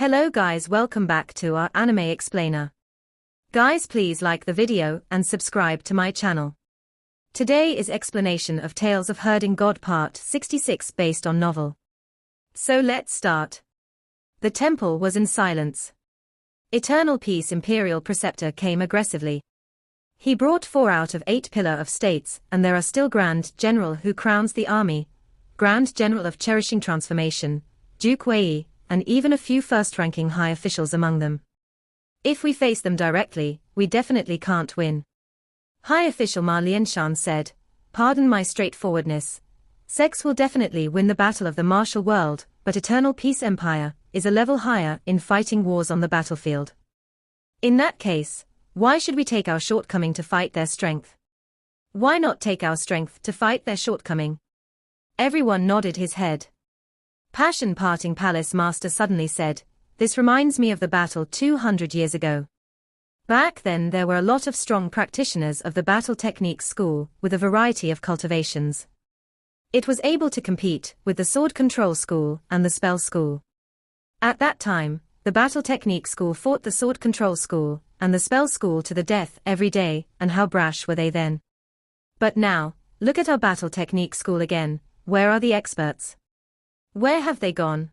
Hello guys, welcome back to our anime explainer. Guys, please like the video and subscribe to my channel. Today is explanation of Tales of Herding God Part 66 based on novel. So let's start. The temple was in silence. Eternal Peace Imperial Preceptor came aggressively. He brought 4 out of 8 pillar of states, and there are still Grand General who crowns the army, Grand General of Cherishing Transformation, Duke Wei, and even a few first-ranking high officials among them. If we face them directly, we definitely can't win. High official Ma Lianshan said, "Pardon my straightforwardness. Sex will definitely win the battle of the martial world, but Eternal Peace Empire is a level higher in fighting wars on the battlefield. In that case, why should we take our shortcoming to fight their strength? Why not take our strength to fight their shortcoming?" Everyone nodded his head. Passion Parting Palace Master suddenly said, "This reminds me of the battle 200 years ago. Back then there were a lot of strong practitioners of the battle techniques school with a variety of cultivations. It was able to compete with the sword control school and the spell school. At that time, the battle technique school fought the sword control school and the spell school to the death every day, and how brash were they then? But now, look at our battle technique school again. Where are the experts? Where have they gone?"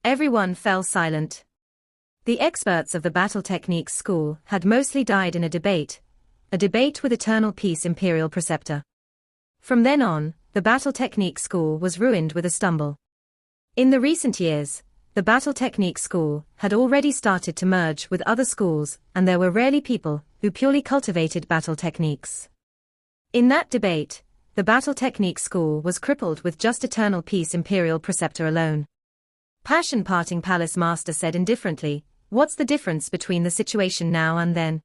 Everyone fell silent. The experts of the battle techniques school had mostly died in a debate with Eternal Peace Imperial Preceptor. From then on, the battle technique school was ruined with a stumble. In the recent years, the battle technique school had already started to merge with other schools, and there were rarely people who purely cultivated battle techniques. In that debate, the battle technique school was crippled with just Eternal Peace Imperial Preceptor alone. Passion Parting Palace Master said indifferently, "What's the difference between the situation now and then?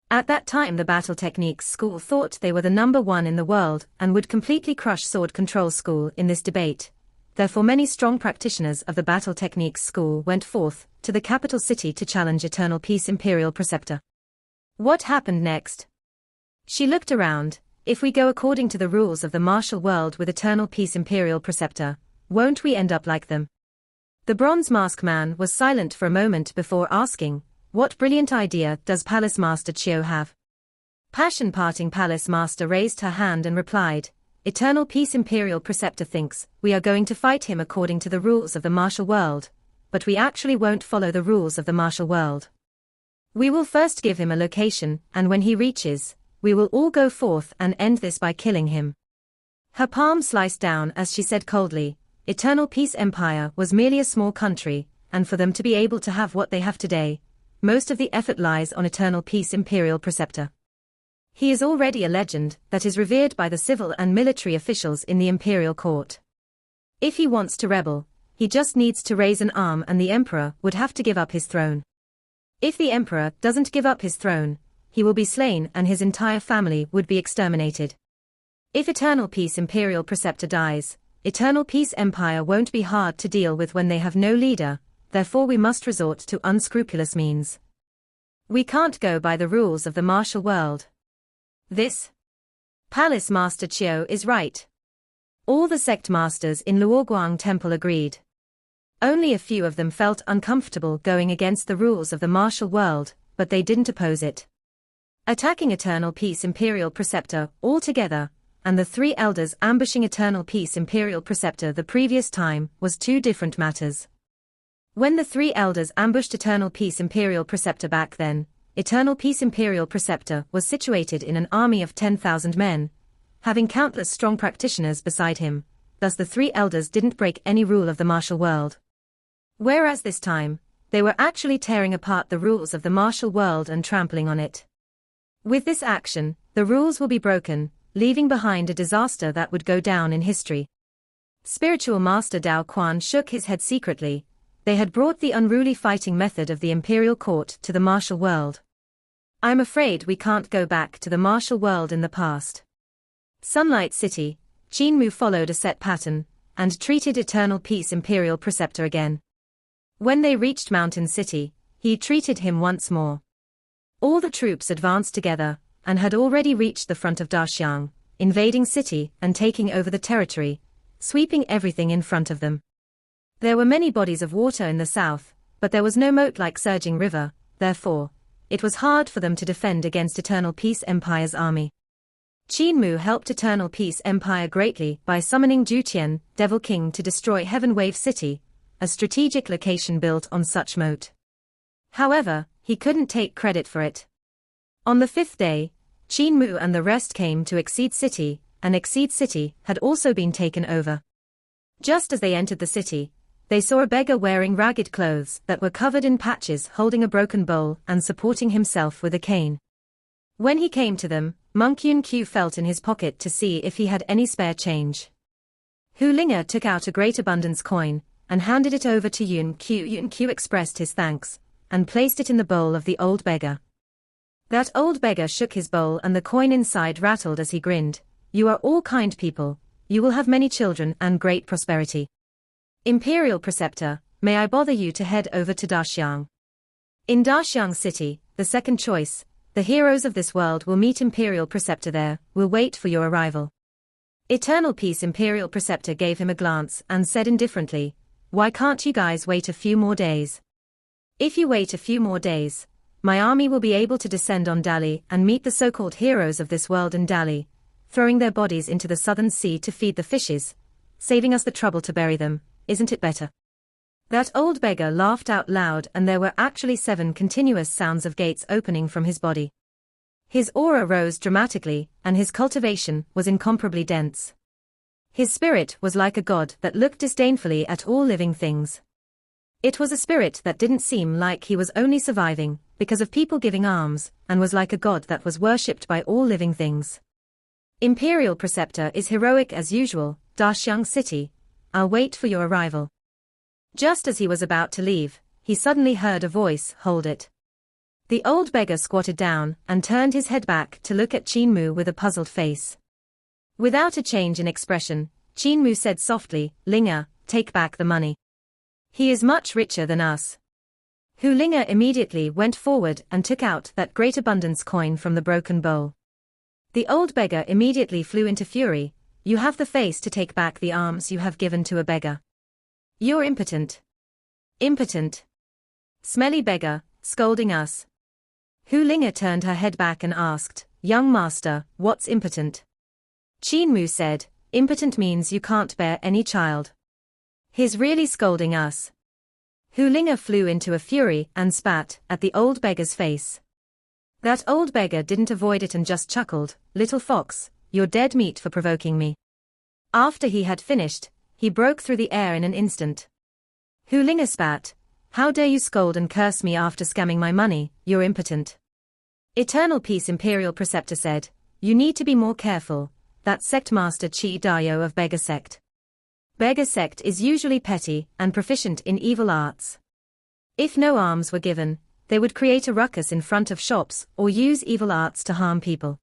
At that time the battle techniques school thought they were the number one in the world and would completely crush sword control school in this debate. Therefore many strong practitioners of the battle techniques school went forth to the capital city to challenge Eternal Peace Imperial Preceptor." What happened next? She looked around. If we go according to the rules of the martial world with Eternal Peace Imperial Preceptor, won't we end up like them? The Bronze Mask Man was silent for a moment before asking, "What brilliant idea does Palace Master Chiu have?" Passion Parting Palace Master raised her hand and replied, "Eternal Peace Imperial Preceptor thinks we are going to fight him according to the rules of the martial world, but we actually won't follow the rules of the martial world. We will first give him a location, and when he reaches, we will all go forth and end this by killing him." Her palm sliced down as she said coldly, "Eternal Peace Empire was merely a small country, and for them to be able to have what they have today, most of the effort lies on Eternal Peace Imperial Preceptor. He is already a legend that is revered by the civil and military officials in the Imperial Court. If he wants to rebel, he just needs to raise an arm and the Emperor would have to give up his throne. If the Emperor doesn't give up his throne, he will be slain and his entire family would be exterminated. If Eternal Peace Imperial Preceptor dies, Eternal Peace Empire won't be hard to deal with when they have no leader, therefore we must resort to unscrupulous means. We can't go by the rules of the martial world. This Palace Master Chiu is right. All the sect masters in Luoguang Temple agreed. Only a few of them felt uncomfortable going against the rules of the martial world, but they didn't oppose it. Attacking Eternal Peace Imperial Preceptor altogether, and the 3 elders ambushing Eternal Peace Imperial Preceptor the previous time was 2 different matters. When the 3 elders ambushed Eternal Peace Imperial Preceptor back then, Eternal Peace Imperial Preceptor was situated in an army of 10,000 men, having countless strong practitioners beside him, thus the 3 elders didn't break any rule of the martial world. Whereas this time, they were actually tearing apart the rules of the martial world and trampling on it. With this action, the rules will be broken, leaving behind a disaster that would go down in history. Spiritual Master Dao Quan shook his head secretly. They had brought the unruly fighting method of the Imperial Court to the martial world. I'm afraid we can't go back to the martial world in the past. Sunlight City, Qin Mu followed a set pattern, and treated Eternal Peace Imperial Preceptor again. When they reached Mountain City, he treated him once more. All the troops advanced together, and had already reached the front of Daxiang, invading city and taking over the territory, sweeping everything in front of them. There were many bodies of water in the south, but there was no moat like surging river, therefore, it was hard for them to defend against Eternal Peace Empire's army. Qin Mu helped Eternal Peace Empire greatly by summoning Jutian, Devil King, to destroy Heaven Wave City, a strategic location built on such moat. However, he couldn't take credit for it. On the 5th day, Qin Mu and the rest came to Exceed City, and Exceed City had also been taken over. Just as they entered the city, they saw a beggar wearing ragged clothes that were covered in patches holding a broken bowl and supporting himself with a cane. When he came to them, Monk Yun Q felt in his pocket to see if he had any spare change. Hu Linga took out a great abundance coin, and handed it over to Yun Q. Yun Q expressed his thanks, and placed it in the bowl of the old beggar. That old beggar shook his bowl and the coin inside rattled as he grinned. "You are all kind people, you will have many children and great prosperity. Imperial Preceptor, may I bother you to head over to Daxiang? In Daxiang City, the second choice, the heroes of this world will meet Imperial Preceptor there, will wait for your arrival." Eternal Peace Imperial Preceptor gave him a glance and said indifferently, "Why can't you guys wait a few more days? If you wait a few more days, my army will be able to descend on Dali and meet the so-called heroes of this world in Dali, throwing their bodies into the southern sea to feed the fishes, saving us the trouble to bury them. Isn't it better?" That old beggar laughed out loud, and there were actually 7 continuous sounds of gates opening from his body. His aura rose dramatically, and his cultivation was incomparably dense. His spirit was like a god that looked disdainfully at all living things. It was a spirit that didn't seem like he was only surviving because of people giving alms, and was like a god that was worshipped by all living things. "Imperial Preceptor is heroic as usual, Daxiang City. I'll wait for your arrival." Just as he was about to leave, he suddenly heard a voice, "Hold it." The old beggar squatted down and turned his head back to look at Qin Mu with a puzzled face. Without a change in expression, Qin Mu said softly, "Linga, take back the money. He is much richer than us." Hu Linga immediately went forward and took out that great abundance coin from the broken bowl. The old beggar immediately flew into fury. "You have the face to take back the alms you have given to a beggar? You're impotent. Impotent. Smelly beggar, scolding us." Hu Linga turned her head back and asked, "Young master, what's impotent?" Qin Mu said, "Impotent means you can't bear any child. He's really scolding us." Hu Linga flew into a fury and spat at the old beggar's face. That old beggar didn't avoid it and just chuckled, "Little fox, you're dead meat for provoking me." After he had finished, he broke through the air in an instant. Hu Linga spat, "How dare you scold and curse me after scamming my money, you're impotent." Eternal Peace Imperial Preceptor said, "You need to be more careful, that sect master Chi Dayo of Beggar Sect. Beggar Sect is usually petty and proficient in evil arts. If no alms were given, they would create a ruckus in front of shops or use evil arts to harm people.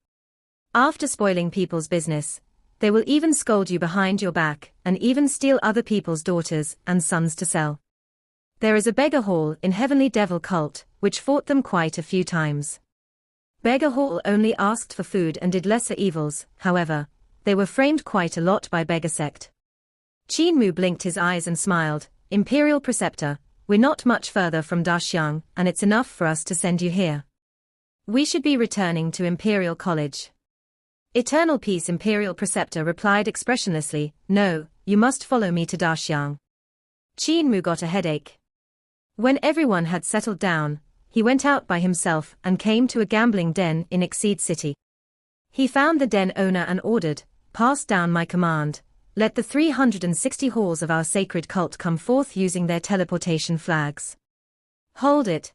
After spoiling people's business, they will even scold you behind your back and even steal other people's daughters and sons to sell. There is a beggar hall in Heavenly Devil Cult, which fought them quite a few times. Beggar Hall only asked for food and did lesser evils, however, they were framed quite a lot by Beggar Sect." Qin Mu blinked his eyes and smiled, "Imperial Preceptor, we're not much further from Daxiang, and it's enough for us to send you here. We should be returning to Imperial College." Eternal Peace Imperial Preceptor replied expressionlessly, "No, you must follow me to Daxiang." Qin Mu got a headache. When everyone had settled down, he went out by himself and came to a gambling den in Exceed City. He found the den owner and ordered, "Pass down my command. Let the 360 halls of our sacred cult come forth using their teleportation flags." "Hold it."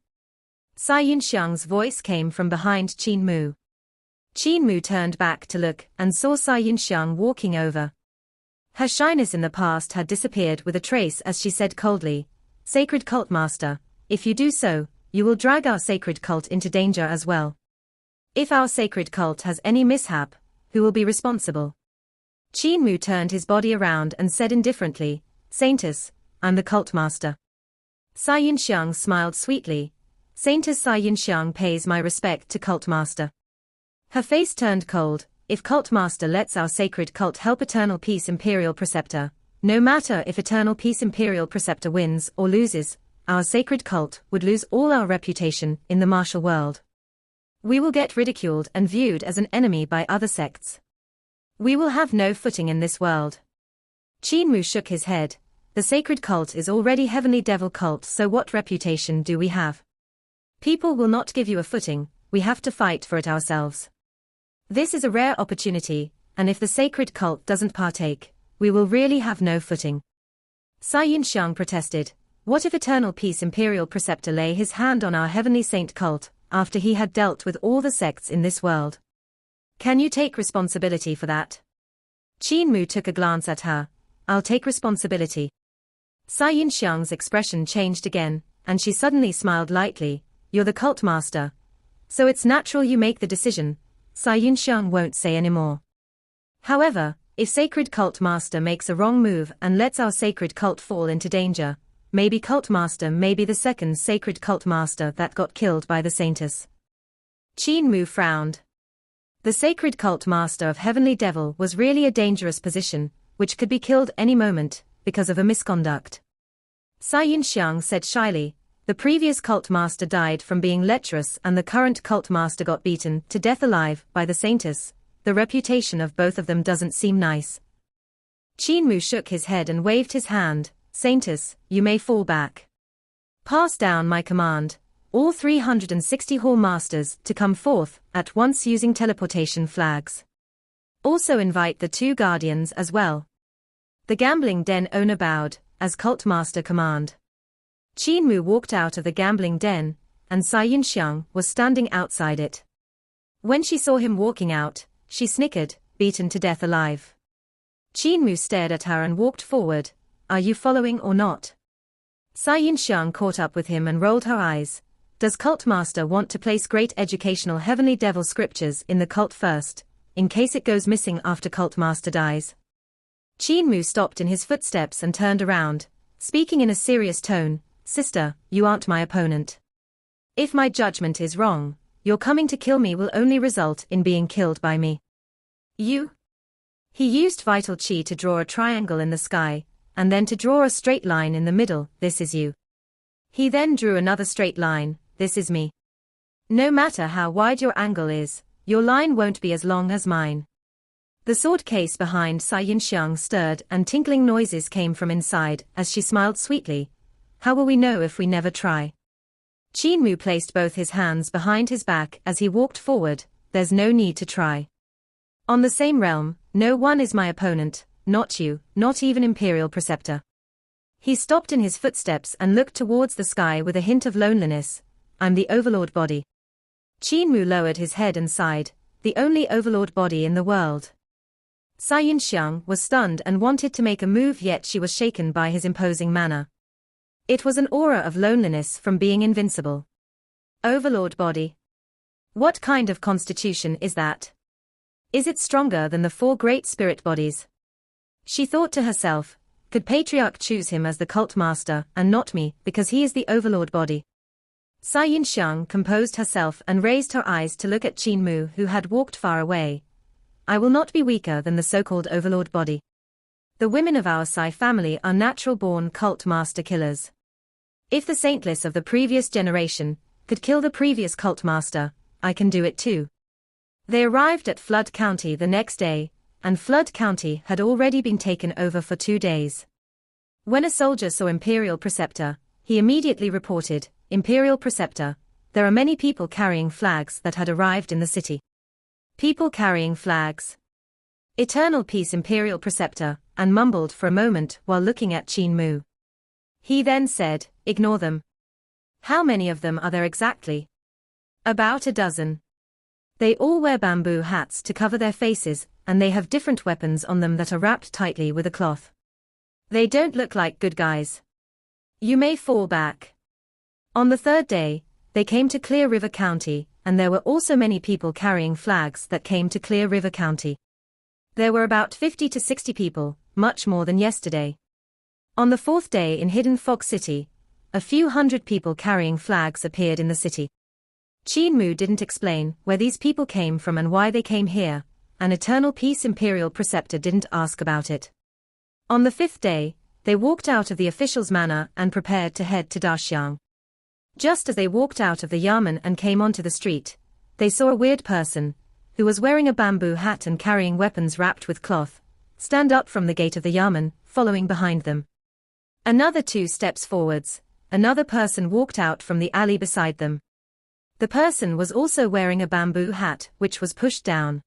Sai Yunxiang's voice came from behind Qin Mu. Qin Mu turned back to look and saw Sai Yunxiang walking over. Her shyness in the past had disappeared with a trace as she said coldly, "Sacred Cult Master, if you do so, you will drag our sacred cult into danger as well. If our sacred cult has any mishap, who will be responsible?" Qin Mu turned his body around and said indifferently, "Saintess, I'm the cult master." Sai Yunxiang smiled sweetly, "Saintess Sai Yunxiang pays my respect to cult master." Her face turned cold, "If cult master lets our sacred cult help Eternal Peace Imperial Preceptor, no matter if Eternal Peace Imperial Preceptor wins or loses, our sacred cult would lose all our reputation in the martial world. We will get ridiculed and viewed as an enemy by other sects. We will have no footing in this world. Qin Mu shook his head. The sacred cult is already heavenly devil cult, so what reputation do we have? People will not give you a footing, we have to fight for it ourselves. This is a rare opportunity, and if the sacred cult doesn't partake, we will really have no footing. Sai Yinxiang protested. What if Eternal Peace Imperial Preceptor lay his hand on our heavenly saint cult, after he had dealt with all the sects in this world? Can you take responsibility for that? Qin Mu took a glance at her. I'll take responsibility. Sai Yinxiang's expression changed again, and she suddenly smiled lightly. You're the cult master. So it's natural you make the decision. Sai Yinxiang won't say anymore. However, if sacred cult master makes a wrong move and lets our sacred cult fall into danger, maybe cult master may be the second sacred cult master that got killed by the saintess. Qin Mu frowned. The sacred cult master of Heavenly Devil was really a dangerous position, which could be killed any moment, because of a misconduct. Sai Yinxiang said shyly, the previous cult master died from being lecherous and the current cult master got beaten to death alive by the saintess. The reputation of both of them doesn't seem nice. Qin Mu shook his head and waved his hand. Saintess, you may fall back. Pass down my command. All 360 hall masters to come forth at once using teleportation flags. Also invite the 2 guardians as well. The gambling den owner bowed, as cult master command. Qin Mu walked out of the gambling den, and Sai Yinxiang was standing outside it. When she saw him walking out, she snickered, beaten to death alive. Qin Mu stared at her and walked forward. Are you following or not? Sai Yinxiang caught up with him and rolled her eyes. Does cult master want to place great educational heavenly devil scriptures in the cult first, in case it goes missing after cult master dies? Qin Mu stopped in his footsteps and turned around, speaking in a serious tone. Sister, you aren't my opponent. If my judgment is wrong, your coming to kill me will only result in being killed by me. You? He used vital chi to draw a triangle in the sky, and then to draw a straight line in the middle. This is you. He then drew another straight line. This is me. No matter how wide your angle is, your line won't be as long as mine. The sword case behind Sai Yinxiang stirred and tinkling noises came from inside as she smiled sweetly. How will we know if we never try? Qin Mu placed both his hands behind his back as he walked forward. There's no need to try. On the same realm, no one is my opponent, not you, not even Imperial Preceptor. He stopped in his footsteps and looked towards the sky with a hint of loneliness. I'm the Overlord body. Qin Mu lowered his head and sighed. The only Overlord body in the world. Sai Yinxiang was stunned and wanted to make a move, yet she was shaken by his imposing manner. It was an aura of loneliness from being invincible. Overlord body. What kind of constitution is that? Is it stronger than the 4 great spirit bodies? She thought to herself, could Patriarch choose him as the cult master and not me because he is the Overlord body? Sai Yinxiang composed herself and raised her eyes to look at Qin Mu, who had walked far away. I will not be weaker than the so-called Overlord body. The women of our Sai family are natural-born cult master killers. If the saintless of the previous generation could kill the previous cult master, I can do it too. They arrived at Flood County the next day, and Flood County had already been taken over for 2 days. When a soldier saw Imperial Preceptor, he immediately reported, Imperial Preceptor, there are many people carrying flags that had arrived in the city. People carrying flags. Eternal Peace Imperial Preceptor, and mumbled for a moment while looking at Qin Mu. He then said, ignore them. How many of them are there exactly? About a dozen. They all wear bamboo hats to cover their faces, and they have different weapons on them that are wrapped tightly with a cloth. They don't look like good guys. You may fall back. On the 3rd day, they came to Clear River County, and there were also many people carrying flags that came to Clear River County. There were about 50 to 60 people, much more than yesterday. On the 4th day in Hidden Fog City, a few hundred people carrying flags appeared in the city. Qin Mu didn't explain where these people came from and why they came here, and Eternal Peace Imperial Preceptor didn't ask about it. On the 5th day, they walked out of the official's manor and prepared to head to Daxiang. Just as they walked out of the yamen and came onto the street, they saw a weird person, who was wearing a bamboo hat and carrying weapons wrapped with cloth, stand up from the gate of the yamen, following behind them. Another 2 steps forwards, another person walked out from the alley beside them. The person was also wearing a bamboo hat, which was pushed down.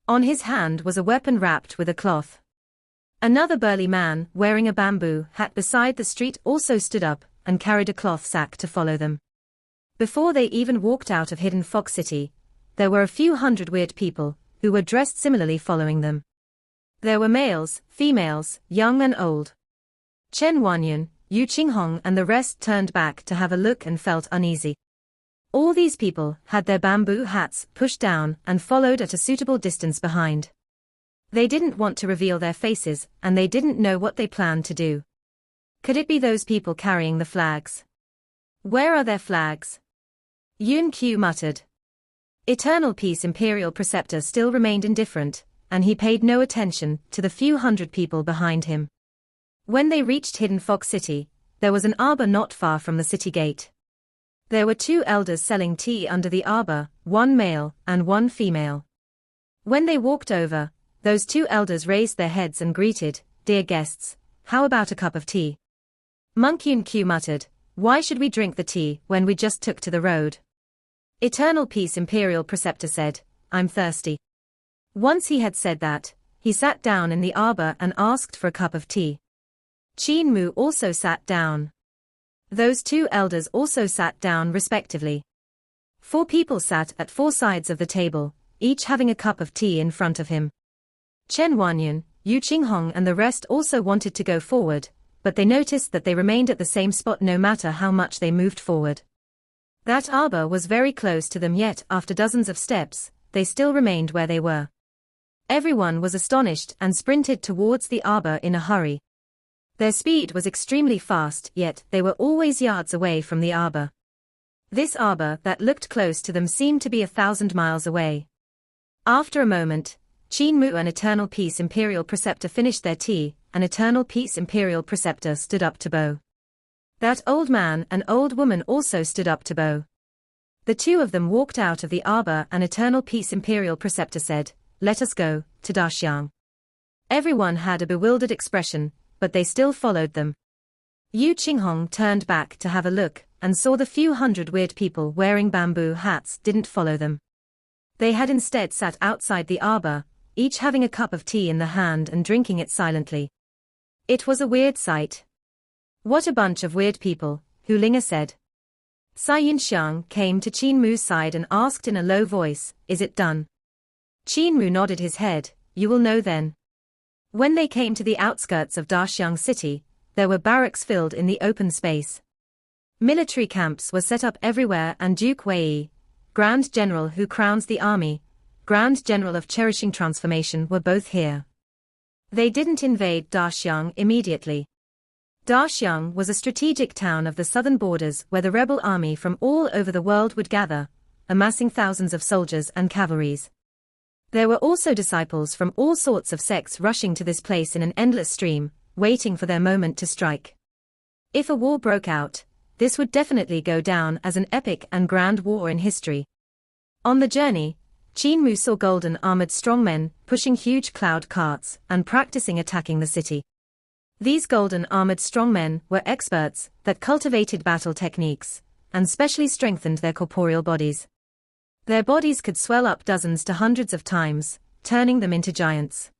On his hand was a weapon wrapped with a cloth. Another burly man, wearing a bamboo hat beside the street, also stood up and carried a cloth sack to follow them. Before they even walked out of Hidden Fox City, there were a few hundred weird people, who were dressed similarly following them. There were males, females, young and old. Chen Wanyan, Yu Qinghong and the rest turned back to have a look and felt uneasy. All these people had their bamboo hats pushed down and followed at a suitable distance behind. They didn't want to reveal their faces, and they didn't know what they planned to do. Could it be those people carrying the flags? Where are their flags? Yun Q muttered. Eternal Peace Imperial Preceptor still remained indifferent, and he paid no attention to the few hundred people behind him. When they reached Hidden Fox City, there was an arbor not far from the city gate. There were 2 elders selling tea under the arbor, 1 male and 1 female. When they walked over, those 2 elders raised their heads and greeted, "Dear guests, how about a cup of tea?" Monk Yun Q muttered, "Why should we drink the tea when we just took to the road?" Eternal Peace Imperial Preceptor said, "I'm thirsty." Once he had said that, he sat down in the arbor and asked for a cup of tea. Qin Mu also sat down. Those 2 elders also sat down respectively. 4 people sat at 4 sides of the table, each having a cup of tea in front of him. Chen Wanyan, Yu Qinghong and the rest also wanted to go forward, but they noticed that they remained at the same spot no matter how much they moved forward. That arbor was very close to them, yet after dozens of steps, they still remained where they were. Everyone was astonished and sprinted towards the arbor in a hurry. Their speed was extremely fast, yet they were always yards away from the arbor. This arbor that looked close to them seemed to be 1,000 miles away. After a moment, Qin Mu and Eternal Peace Imperial Preceptor finished their tea, and Eternal Peace Imperial Preceptor stood up to bow. That old man and old woman also stood up to bow. The 2 of them walked out of the arbor and Eternal Peace Imperial Preceptor said, "Let us go to Daxiang." Everyone had a bewildered expression, but they still followed them. Yu Qinghong turned back to have a look, and saw the few hundred weird people wearing bamboo hats didn't follow them. They had instead sat outside the arbor, each having a cup of tea in the hand and drinking it silently. It was a weird sight. "What a bunch of weird people," Hu Linga said. Sai Yinxiang came to Qin Mu's side and asked in a low voice, "Is it done?" Qin Mu nodded his head, "You will know then." When they came to the outskirts of Daxiang City, there were barracks filled in the open space. Military camps were set up everywhere, and Duke Wei, Grand General who crowns the army, Grand General of Cherishing Transformation were both here. They didn't invade Daxiang immediately. Daxiang was a strategic town of the southern borders where the rebel army from all over the world would gather, amassing thousands of soldiers and cavalries. There were also disciples from all sorts of sects rushing to this place in an endless stream, waiting for their moment to strike. If a war broke out, this would definitely go down as an epic and grand war in history. On the journey, Qin Mu saw golden armored strongmen pushing huge cloud carts and practicing attacking the city. These golden armored strongmen were experts that cultivated battle techniques and specially strengthened their corporeal bodies. Their bodies could swell up dozens to hundreds of times, turning them into giants.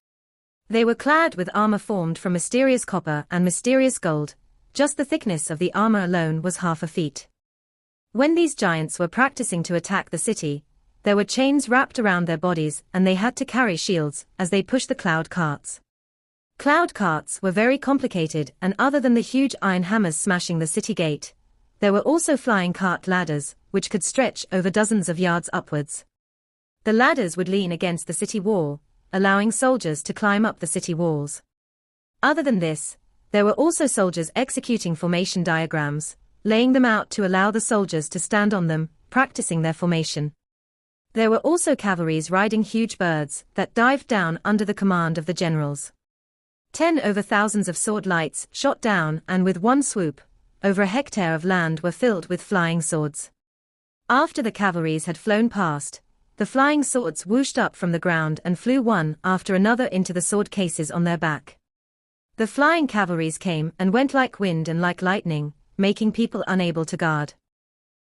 They were clad with armor formed from mysterious copper and mysterious gold. Just the thickness of the armor alone was half a feet. When these giants were practicing to attack the city, there were chains wrapped around their bodies and they had to carry shields as they pushed the cloud carts. Cloud carts were very complicated, and other than the huge iron hammers smashing the city gate, there were also flying cart ladders, which could stretch over dozens of yards upwards. The ladders would lean against the city wall, allowing soldiers to climb up the city walls. Other than this, there were also soldiers executing formation diagrams, laying them out to allow the soldiers to stand on them, practicing their formation. There were also cavalries riding huge birds that dived down under the command of the generals. Over thousands of sword lights shot down, and with one swoop, over a hectare of land were filled with flying swords. After the cavalries had flown past, the flying swords whooshed up from the ground and flew one after another into the sword cases on their back. The flying cavalries came and went like wind and like lightning, making people unable to guard.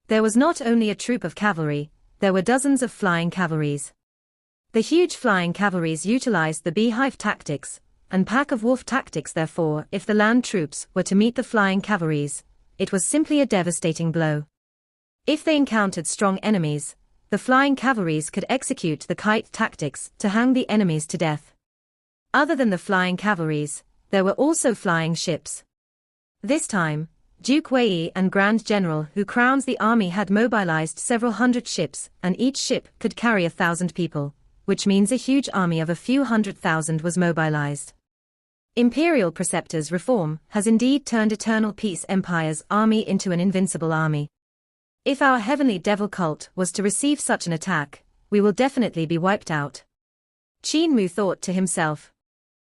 There was not only a troop of cavalry, there were dozens of flying cavalries. The huge flying cavalries utilized the beehive tactics, and pack-of-wolf tactics. Therefore, if the land troops were to meet the flying cavalries, it was simply a devastating blow. If they encountered strong enemies, the flying cavalries could execute the kite tactics to hang the enemies to death. Other than the flying cavalries, there were also flying ships. This time, Duke Wei and Grand General who crowns the army had mobilized several hundred ships, and each ship could carry 1,000 people, which means a huge army of a few 100,000 was mobilized. Imperial Preceptor's reform has indeed turned Eternal Peace Empire's army into an invincible army. If our heavenly devil cult was to receive such an attack, we will definitely be wiped out. Qin Mu thought to himself.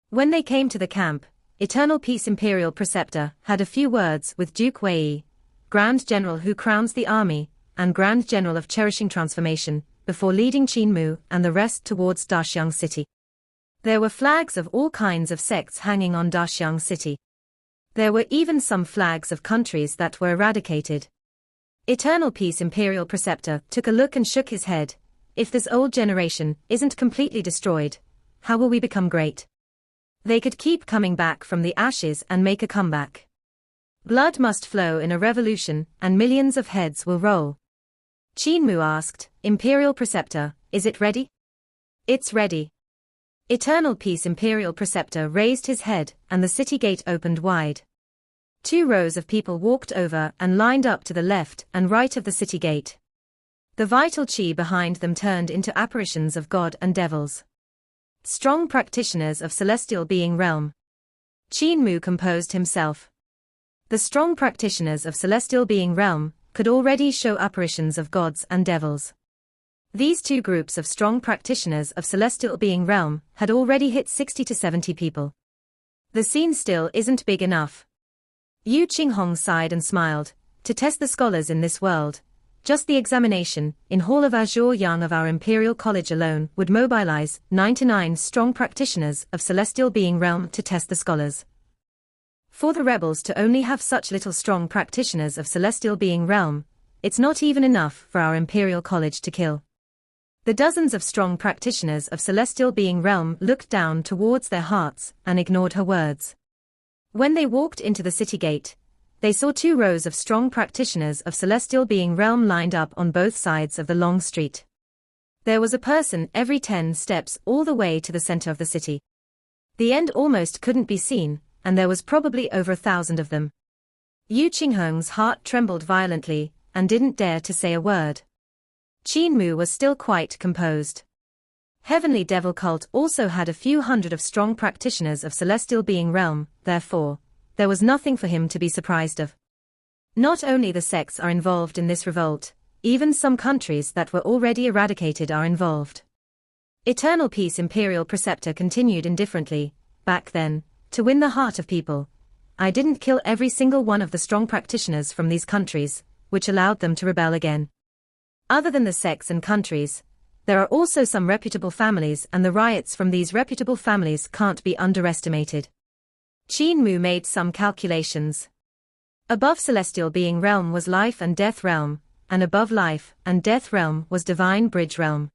When they came to the camp, Eternal Peace Imperial Preceptor had a few words with Duke Wei, Grand General who crowns the army, and Grand General of Cherishing Transformation, before leading Qin Mu and the rest towards Daxiang City. There were flags of all kinds of sects hanging on Daxiang City. There were even some flags of countries that were eradicated. Eternal Peace Imperial Preceptor took a look and shook his head. If this old generation isn't completely destroyed, how will we become great? They could keep coming back from the ashes and make a comeback. Blood must flow in a revolution, and millions of heads will roll. Qin Mu asked, Imperial Preceptor, is it ready? It's ready. Eternal Peace Imperial Preceptor raised his head, and the city gate opened wide. 2 rows of people walked over and lined up to the left and right of the city gate. The vital chi behind them turned into apparitions of God and devils. Strong practitioners of celestial being realm. Qin Mu composed himself. The strong practitioners of celestial being realm could already show apparitions of gods and devils. These 2 groups of strong practitioners of celestial being realm had already hit 60 to 70 people. The scene still isn't big enough. Yu Qinghong sighed and smiled. To test the scholars in this world, just the examination in Hall of Azure Yang of our Imperial College alone would mobilize 99 strong practitioners of celestial being realm to test the scholars. For the rebels to only have such little strong practitioners of celestial being realm, it's not even enough for our Imperial College to kill. The dozens of strong practitioners of celestial being realm looked down towards their hearts and ignored her words. When they walked into the city gate, they saw 2 rows of strong practitioners of celestial being realm lined up on both sides of the long street. There was a person every 10 steps all the way to the center of the city. The end almost couldn't be seen, and there was probably over 1,000 of them. Yu Qinghong's heart trembled violently, and didn't dare to say a word. Qin Mu was still quite composed. Heavenly Devil Cult also had a few hundred of strong practitioners of celestial being realm, therefore, there was nothing for him to be surprised of. Not only the sects are involved in this revolt, even some countries that were already eradicated are involved. Eternal Peace Imperial Preceptor continued indifferently, back then, to win the heart of people, I didn't kill every single one of the strong practitioners from these countries, which allowed them to rebel again. Other than the sects and countries, there are also some reputable families, and the riots from these reputable families can't be underestimated. Qin Mu made some calculations. Above celestial being realm was life and death realm, and above life and death realm was divine bridge realm.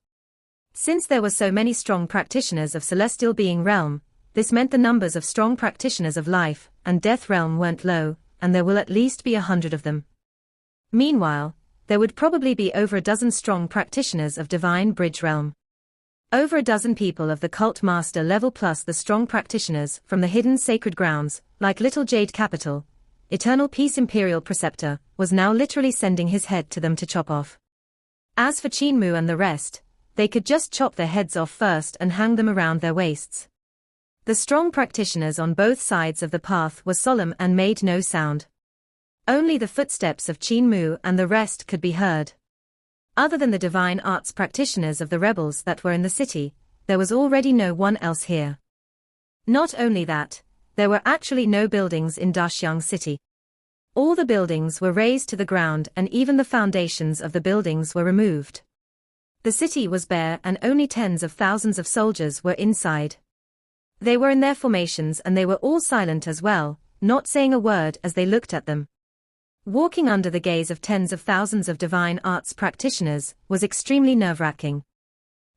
Since there were so many strong practitioners of celestial being realm, this meant the numbers of strong practitioners of life and death realm weren't low, and there will at least be 100 of them. Meanwhile, there would probably be over a dozen strong practitioners of divine bridge realm. Over a dozen people of the cult master level plus the strong practitioners from the hidden sacred grounds, like Little Jade Capital, Eternal Peace Imperial Preceptor, was now literally sending his head to them to chop off. As for Qin Mu and the rest, they could just chop their heads off first and hang them around their waists. The strong practitioners on both sides of the path were solemn and made no sound. Only the footsteps of Qin Mu and the rest could be heard. Other than the divine arts practitioners of the rebels that were in the city, there was already no one else here. Not only that, there were actually no buildings in Daxiang City. All the buildings were razed to the ground and even the foundations of the buildings were removed. The city was bare and only tens of thousands of soldiers were inside. They were in their formations and they were all silent as well, not saying a word as they looked at them. Walking under the gaze of tens of thousands of divine arts practitioners was extremely nerve-wracking.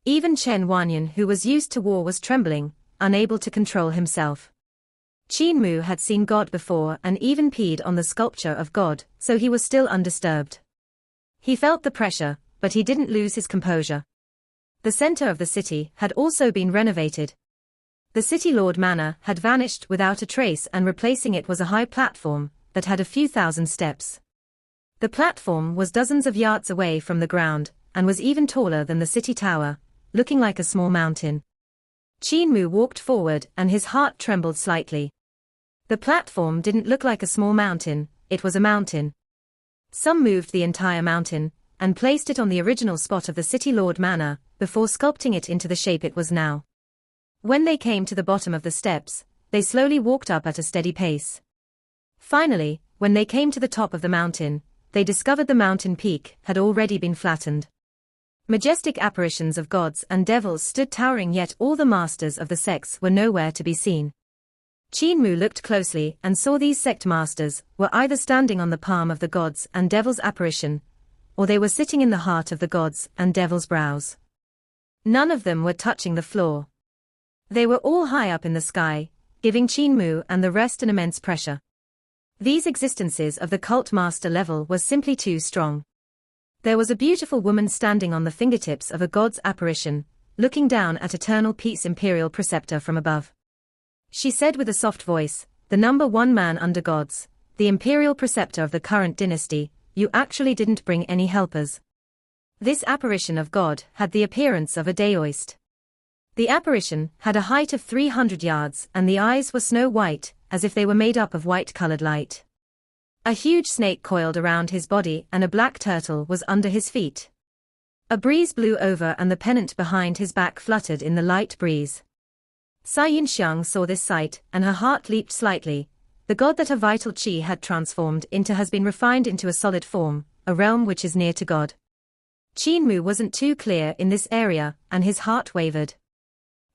Even Chen Wanyan, who was used to war, was trembling, unable to control himself. Qin Mu had seen God before and even peed on the sculpture of God, so he was still undisturbed. He felt the pressure, but he didn't lose his composure. The center of the city had also been renovated. The City Lord Manor had vanished without a trace and replacing it was a high platform that had a few thousand steps. The platform was dozens of yards away from the ground and was even taller than the city tower, looking like a small mountain. Qin Mu walked forward and his heart trembled slightly. The platform didn't look like a small mountain, it was a mountain. Some moved the entire mountain and placed it on the original spot of the City Lord Manor before sculpting it into the shape it was now. When they came to the bottom of the steps, they slowly walked up at a steady pace. Finally, when they came to the top of the mountain, they discovered the mountain peak had already been flattened. Majestic apparitions of gods and devils stood towering, yet all the masters of the sects were nowhere to be seen. Qin Mu looked closely and saw these sect masters were either standing on the palm of the gods and devils apparition, or they were sitting in the heart of the gods and devils' brows. None of them were touching the floor. They were all high up in the sky, giving Qin Mu and the rest an immense pressure. These existences of the cult master level were simply too strong. There was a beautiful woman standing on the fingertips of a god's apparition, looking down at Eternal Peace Imperial Preceptor from above. She said with a soft voice, "The number one man under gods, the Imperial Preceptor of the current dynasty, you actually didn't bring any helpers." This apparition of God had the appearance of a daoist. The apparition had a height of 300 yards and the eyes were snow white, as if they were made up of white-colored light. A huge snake coiled around his body and a black turtle was under his feet. A breeze blew over and the pennant behind his back fluttered in the light breeze. Sai Yinxiang saw this sight and her heart leaped slightly. The god that her vital qi had transformed into has been refined into a solid form, a realm which is near to God. Qin Mu wasn't too clear in this area and his heart wavered.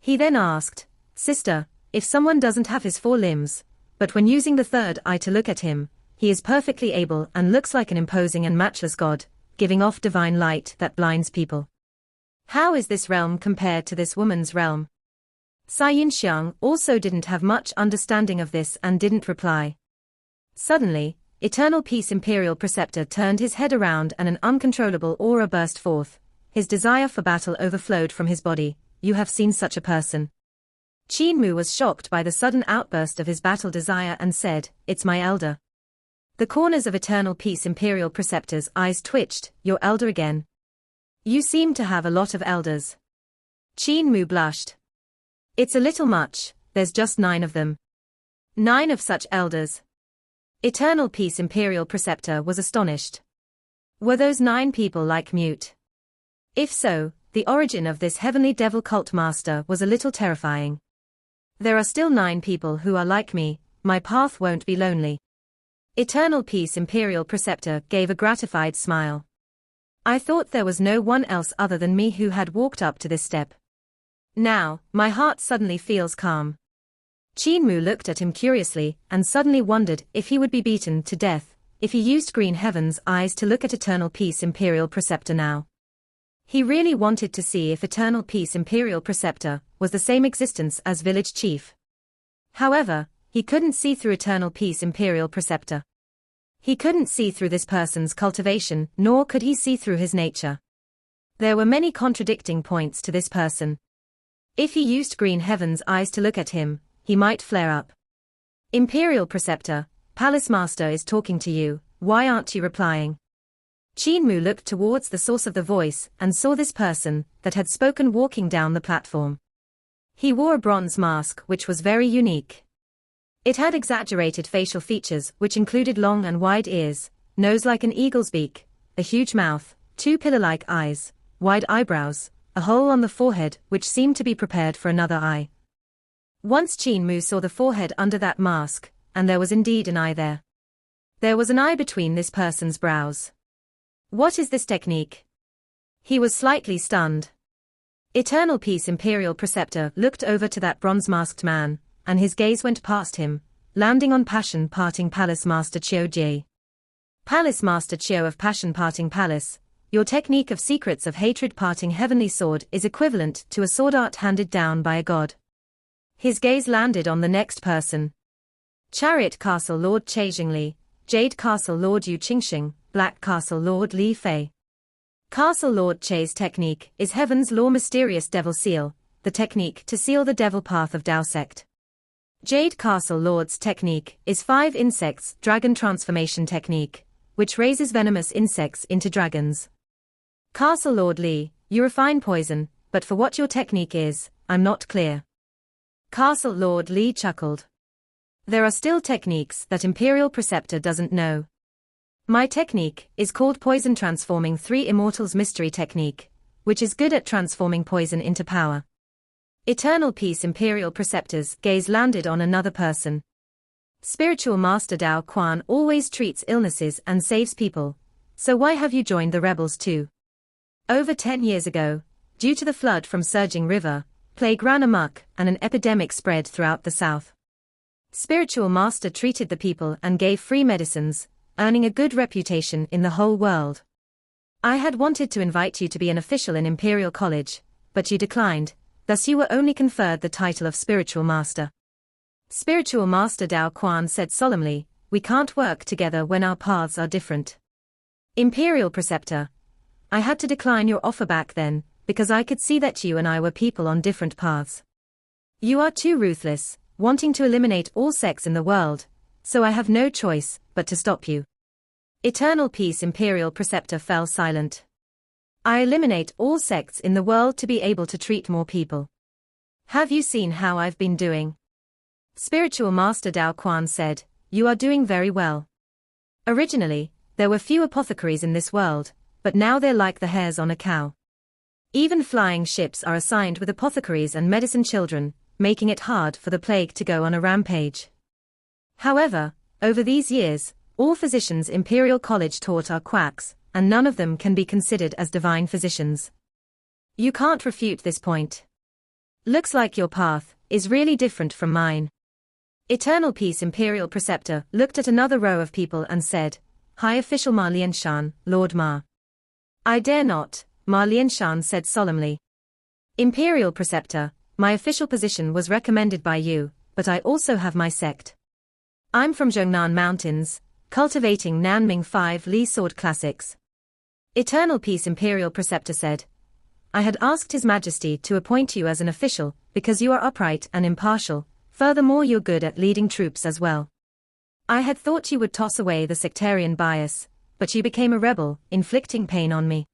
He then asked, "Sister, if someone doesn't have his four limbs, but when using the third eye to look at him, he is perfectly able and looks like an imposing and matchless god, giving off divine light that blinds people. How is this realm compared to this woman's realm?" Sai Yinxiang also didn't have much understanding of this and didn't reply. Suddenly, Eternal Peace Imperial Preceptor turned his head around and an uncontrollable aura burst forth. His desire for battle overflowed from his body. "You have seen such a person?" Qin Mu was shocked by the sudden outburst of his battle desire and said, "It's my elder." The corners of Eternal Peace Imperial Preceptor's eyes twitched. "Your elder again? You seem to have a lot of elders." Qin Mu blushed. "It's a little much, there's just 9 of them." 9 of such elders? Eternal Peace Imperial Preceptor was astonished. Were those 9 people like Mute? If so, the origin of this heavenly devil cult master was a little terrifying. "There are still 9 people who are like me, my path won't be lonely." Eternal Peace Imperial Preceptor gave a gratified smile. "I thought there was no one else other than me who had walked up to this step. Now, my heart suddenly feels calm." Qin Mu looked at him curiously and suddenly wondered if he would be beaten to death if he used Green Heaven's eyes to look at Eternal Peace Imperial Preceptor now. He really wanted to see if Eternal Peace Imperial Preceptor was the same existence as Village Chief. However, he couldn't see through Eternal Peace Imperial Preceptor. He couldn't see through this person's cultivation, nor could he see through his nature. There were many contradicting points to this person. If he used Green Heaven's eyes to look at him, he might flare up. "Imperial Preceptor, Palace Master is talking to you, why aren't you replying?" Qin Mu looked towards the source of the voice and saw this person that had spoken walking down the platform. He wore a bronze mask which was very unique. It had exaggerated facial features which included long and wide ears, nose like an eagle's beak, a huge mouth, 2 pillar-like eyes, wide eyebrows, a hole on the forehead which seemed to be prepared for another eye. Once Qin Mu saw the forehead under that mask, and there was indeed an eye there. There was an eye between this person's brows. What is this technique? He was slightly stunned. Eternal Peace Imperial Preceptor looked over to that bronze-masked man, and his gaze went past him, landing on Passion Parting Palace Master THG. Palace Master Chiao of Passion Parting Palace, your technique of secrets of hatred parting heavenly sword is equivalent to a sword art handed down by a god. His gaze landed on the next person. Chariot Castle Lord Che Jingli, Jade Castle Lord Yu Qingxing, Black Castle Lord Li Fei. Castle Lord Che's technique is Heaven's Law Mysterious Devil Seal, the technique to seal the devil path of Dao Sect. Jade Castle Lord's technique is 5 Insects Dragon Transformation Technique, which raises venomous insects into dragons. Castle Lord Li, you refine poison, but for what your technique is, I'm not clear. Castle Lord Li chuckled. There are still techniques that Imperial Preceptor doesn't know. My technique is called Poison Transforming 3 Immortals Mystery Technique, which is good at transforming poison into power. Eternal Peace Imperial Preceptor's gaze landed on another person. Spiritual Master Dao Quan always treats illnesses and saves people, so why have you joined the rebels too? Over 10 years ago, due to the flood from surging river, plague ran amok and an epidemic spread throughout the south. Spiritual Master treated the people and gave free medicines, earning a good reputation in the whole world. I had wanted to invite you to be an official in Imperial College, but you declined, thus you were only conferred the title of Spiritual Master. Spiritual Master Dao Quan said solemnly, we can't work together when our paths are different. Imperial Preceptor, I had to decline your offer back then, because I could see that you and I were people on different paths. You are too ruthless, wanting to eliminate all sects in the world, so I have no choice but to stop you. Eternal Peace Imperial Preceptor fell silent. I eliminate all sects in the world to be able to treat more people. Have you seen how I've been doing? Spiritual Master Dao Quan said, you are doing very well. Originally, there were few apothecaries in this world, but now they're like the hairs on a cow. Even flying ships are assigned with apothecaries and medicine children, making it hard for the plague to go on a rampage. However, over these years, all physicians Imperial College taught are quacks, and none of them can be considered as divine physicians. You can't refute this point. Looks like your path is really different from mine. Eternal Peace Imperial Preceptor looked at another row of people and said, High Official Ma Lianshan, Lord Ma. I dare not, Ma Lianshan said solemnly. Imperial Preceptor, my official position was recommended by you, but I also have my sect. I'm from Zhongnan Mountains, cultivating Nanming 5 Li Sword Classics. Eternal Peace Imperial Preceptor said, I had asked His Majesty to appoint you as an official, because you are upright and impartial, furthermore you're good at leading troops as well. I had thought you would toss away the sectarian bias, but you became a rebel, inflicting pain on me.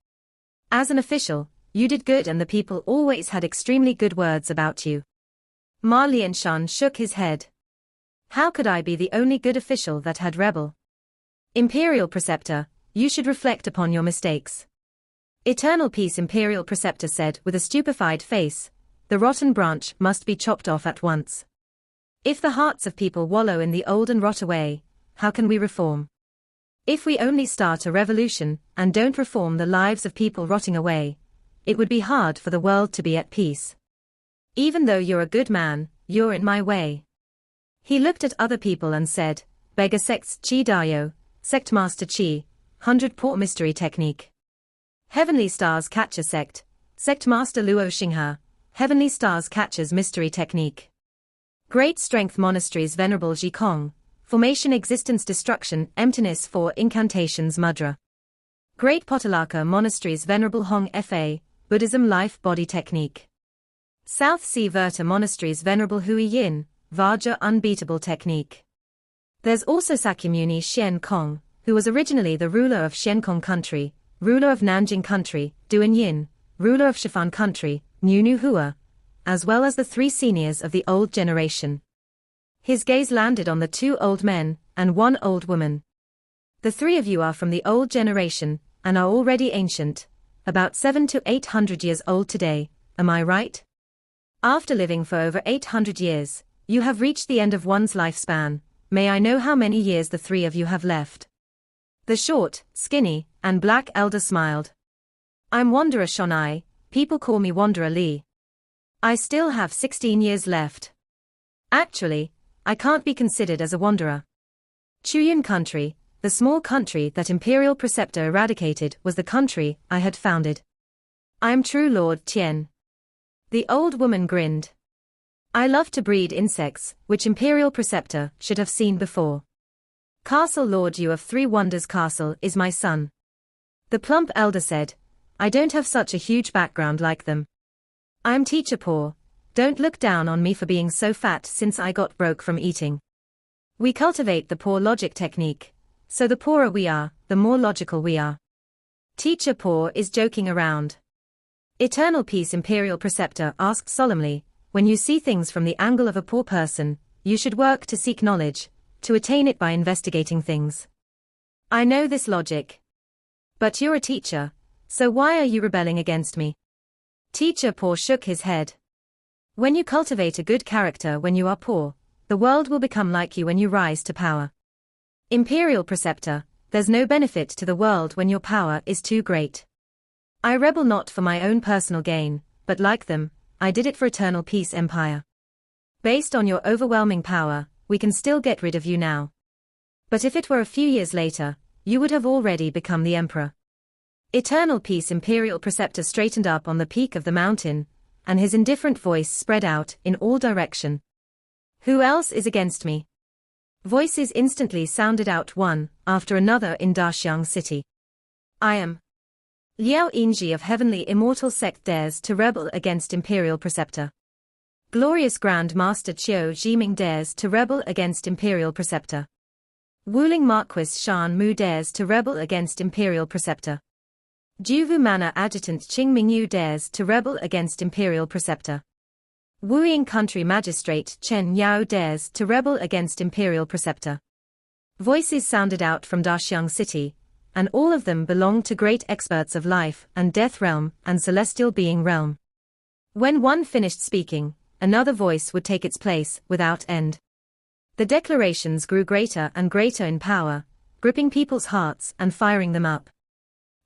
As an official, you did good and the people always had extremely good words about you. Ma Lianshan shook his head. How could I be the only good official that had rebel? Imperial Preceptor, you should reflect upon your mistakes. Eternal Peace Imperial Preceptor said with a stupefied face, the rotten branch must be chopped off at once. If the hearts of people wallow in the old and rot away, how can we reform? If we only start a revolution and don't reform the lives of people rotting away, it would be hard for the world to be at peace. Even though you're a good man, you're in my way. He looked at other people and said, Beggar Sects Qi Dayo, Sect Master Qi, 100 Port Mystery Technique. Heavenly Stars Catcher Sect, Sect Master Luo Xinghe, Heavenly Stars Catcher's Mystery Technique. Great Strength Monasteries Venerable Jikong, Formation Existence Destruction Emptiness for Incantations Mudra. Great Potalaka Monasteries Venerable Hong Fa, Buddhism Life Body Technique. South Sea Verta Monasteries Venerable Hui Yin, Vajra Unbeatable Technique. There's also Sakyamuni Xian Kong, who was originally the ruler of Xiankong Country, ruler of Nanjing Country, Duan Yin, ruler of Shifan Country, Nunu Hua, as well as the 3 seniors of the old generation. His gaze landed on the 2 old men and 1 old woman. The 3 of you are from the old generation and are already ancient, about 700 to 800 years old today, am I right? After living for over 800 years, you have reached the end of one's lifespan. May I know how many years the three of you have left? The short, skinny, and black elder smiled. I'm Wanderer Shonai, people call me Wanderer Li. I still have 16 years left. Actually, I can't be considered as a wanderer. Chuyan country, the small country that Imperial Preceptor eradicated, was the country I had founded. I am true Lord Tien. The old woman grinned. I love to breed insects, which Imperial Preceptor should have seen before. Castle Lord Yu of Three Wonders Castle is my son. The plump elder said, I don't have such a huge background like them. I am teacher poor, don't look down on me for being so fat since I got broke from eating. We cultivate the poor logic technique, so the poorer we are, the more logical we are. Teacher poor is joking around. Eternal Peace Imperial Preceptor asked solemnly, when you see things from the angle of a poor person, you should work to seek knowledge, to attain it by investigating things. I know this logic. But you're a teacher, so why are you rebelling against me? Teacher poor shook his head. When you cultivate a good character when you are poor, the world will become like you when you rise to power. Imperial Preceptor, there's no benefit to the world when your power is too great. I rebel not for my own personal gain, but like them, I did it for eternal peace empire. Based on your overwhelming power, we can still get rid of you now. But if it were a few years later, you would have already become the emperor. Eternal Peace Imperial Preceptor straightened up on the peak of the mountain, and his indifferent voice spread out in all direction. Who else is against me? Voices instantly sounded out one after another in Daxiang City. I am. Liao Yinji of Heavenly Immortal Sect dares to rebel against Imperial Preceptor. Glorious Grand Master Qiu Jiming dares to rebel against Imperial Preceptor. Wuling Marquis Shan Mu dares to rebel against Imperial Preceptor. Juvu Manor Adjutant Qing Mingyu dares to rebel against Imperial Preceptor. Wuying Country Magistrate Chen Yao dares to rebel against Imperial Preceptor. Voices sounded out from Daxiang City, and all of them belonged to great experts of life and death realm and celestial being realm. When one finished speaking, another voice would take its place without end. The declarations grew greater and greater in power, gripping people's hearts and firing them up.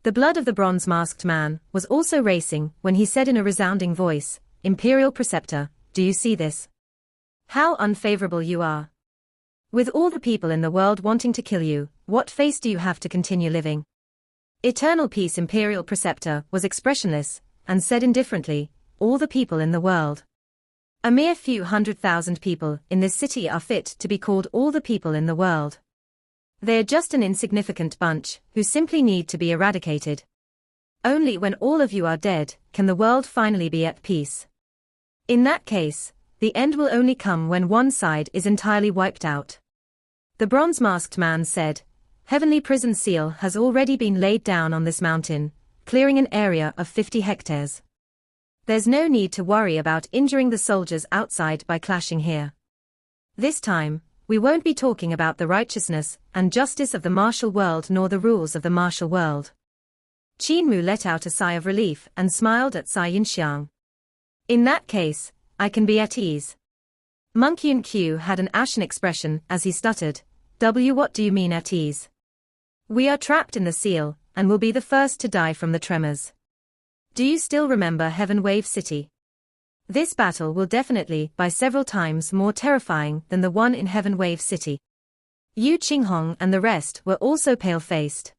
The blood of the bronze-masked man was also racing when he said in a resounding voice, Imperial Preceptor, do you see this? How unfavorable you are. With all the people in the world wanting to kill you, what face do you have to continue living? Eternal Peace Imperial Preceptor was expressionless, and said indifferently, all the people in the world. A mere few 100,000 people in this city are fit to be called all the people in the world. They are just an insignificant bunch, who simply need to be eradicated. Only when all of you are dead, can the world finally be at peace. In that case, the end will only come when one side is entirely wiped out. The bronze-masked man said, Heavenly Prison Seal has already been laid down on this mountain, clearing an area of 50 hectares. There's no need to worry about injuring the soldiers outside by clashing here. This time, we won't be talking about the righteousness and justice of the martial world nor the rules of the martial world. Qin Mu let out a sigh of relief and smiled at Cai Yinxiang. In that case, I can be at ease. Monk Yun Q had an ashen expression as he stuttered, what do you mean at ease? We are trapped in the seal, and will be the first to die from the tremors. Do you still remember Heaven Wave City? This battle will definitely be several times more terrifying than the one in Heaven Wave City. Yu Qinghong and the rest were also pale-faced.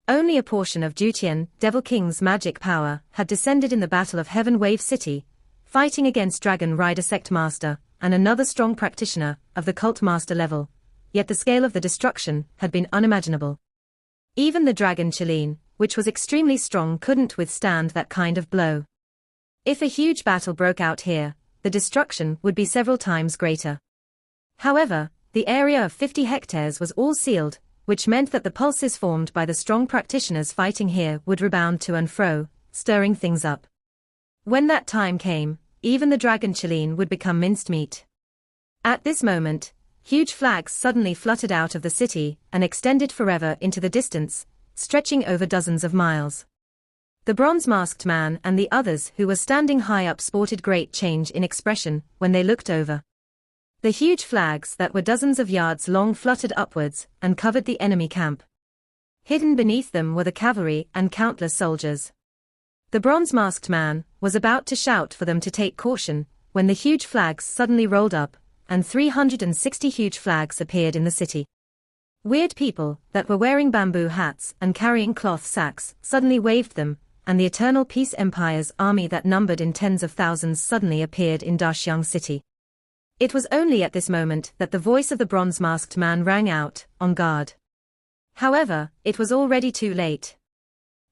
Only a portion of Jutian, Devil King's magic power, had descended in the Battle of Heaven Wave City, fighting against Dragon Rider Sect Master, and another strong practitioner, of the Cult Master level, yet the scale of the destruction had been unimaginable. Even the Dragon Qilin, which was extremely strong, couldn't withstand that kind of blow. If a huge battle broke out here, the destruction would be several times greater. However, the area of 50 hectares was all sealed, which meant that the pulses formed by the strong practitioners fighting here would rebound to and fro, stirring things up. When that time came, even the Dragon Qilin would become minced meat. At this moment, huge flags suddenly fluttered out of the city and extended forever into the distance, stretching over dozens of miles. The bronze-masked man and the others who were standing high up sported great change in expression when they looked over. The huge flags that were dozens of yards long fluttered upwards and covered the enemy camp. Hidden beneath them were the cavalry and countless soldiers. The bronze-masked man was about to shout for them to take caution when the huge flags suddenly rolled up, and 360 huge flags appeared in the city. Weird people that were wearing bamboo hats and carrying cloth sacks suddenly waved them, and the Eternal Peace Empire's army that numbered in tens of thousands suddenly appeared in Daxiang City. It was only at this moment that the voice of the bronze-masked man rang out, "On guard." However, it was already too late.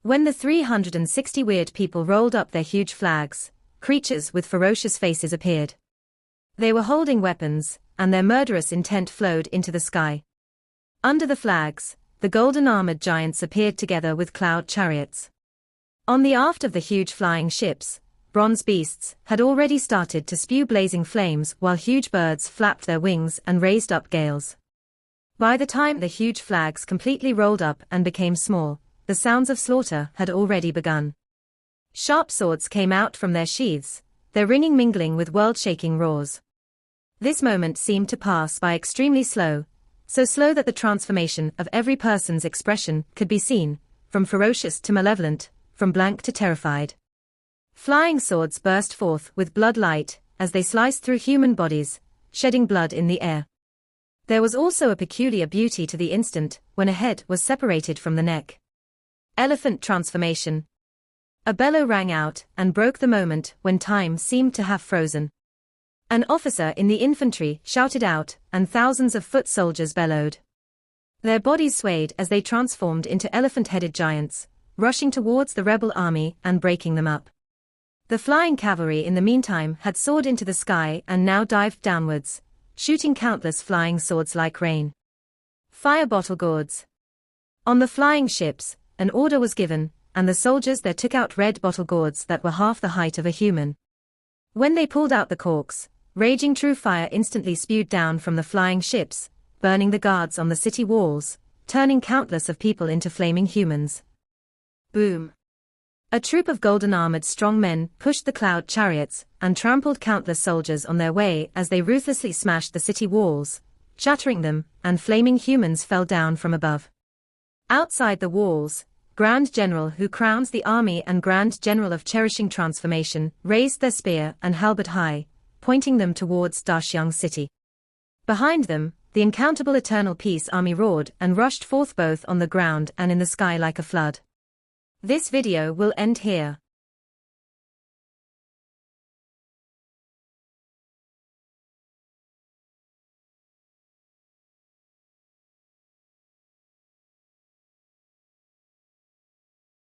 When the 360 weird people rolled up their huge flags, creatures with ferocious faces appeared. They were holding weapons, and their murderous intent flowed into the sky. Under the flags, the golden-armored giants appeared together with cloud chariots. On the aft of the huge flying ships, bronze beasts had already started to spew blazing flames while huge birds flapped their wings and raised up gales. By the time the huge flags completely rolled up and became small, the sounds of slaughter had already begun. Sharp swords came out from their sheaths, their ringing mingling with world-shaking roars. This moment seemed to pass by extremely slow, so slow that the transformation of every person's expression could be seen, from ferocious to malevolent, from blank to terrified. Flying swords burst forth with blood light as they sliced through human bodies, shedding blood in the air. There was also a peculiar beauty to the instant when a head was separated from the neck. Elephant transformation. A bellow rang out and broke the moment when time seemed to have frozen. An officer in the infantry shouted out, and thousands of foot soldiers bellowed. Their bodies swayed as they transformed into elephant-headed giants, rushing towards the rebel army and breaking them up. The flying cavalry in the meantime had soared into the sky and now dived downwards, shooting countless flying swords like rain. Fire bottle gourds. On the flying ships, an order was given, and the soldiers there took out red bottle gourds that were half the height of a human. When they pulled out the corks, raging true fire instantly spewed down from the flying ships, burning the guards on the city walls, turning countless of people into flaming humans. Boom! A troop of golden-armored strong men pushed the cloud chariots and trampled countless soldiers on their way as they ruthlessly smashed the city walls, shattering them, and flaming humans fell down from above. Outside the walls, Grand General who crowns the army and Grand General of Cherishing Transformation raised their spear and halberd high, pointing them towards Daxiang City. Behind them, the incountable Eternal Peace army roared and rushed forth both on the ground and in the sky like a flood. This video will end here.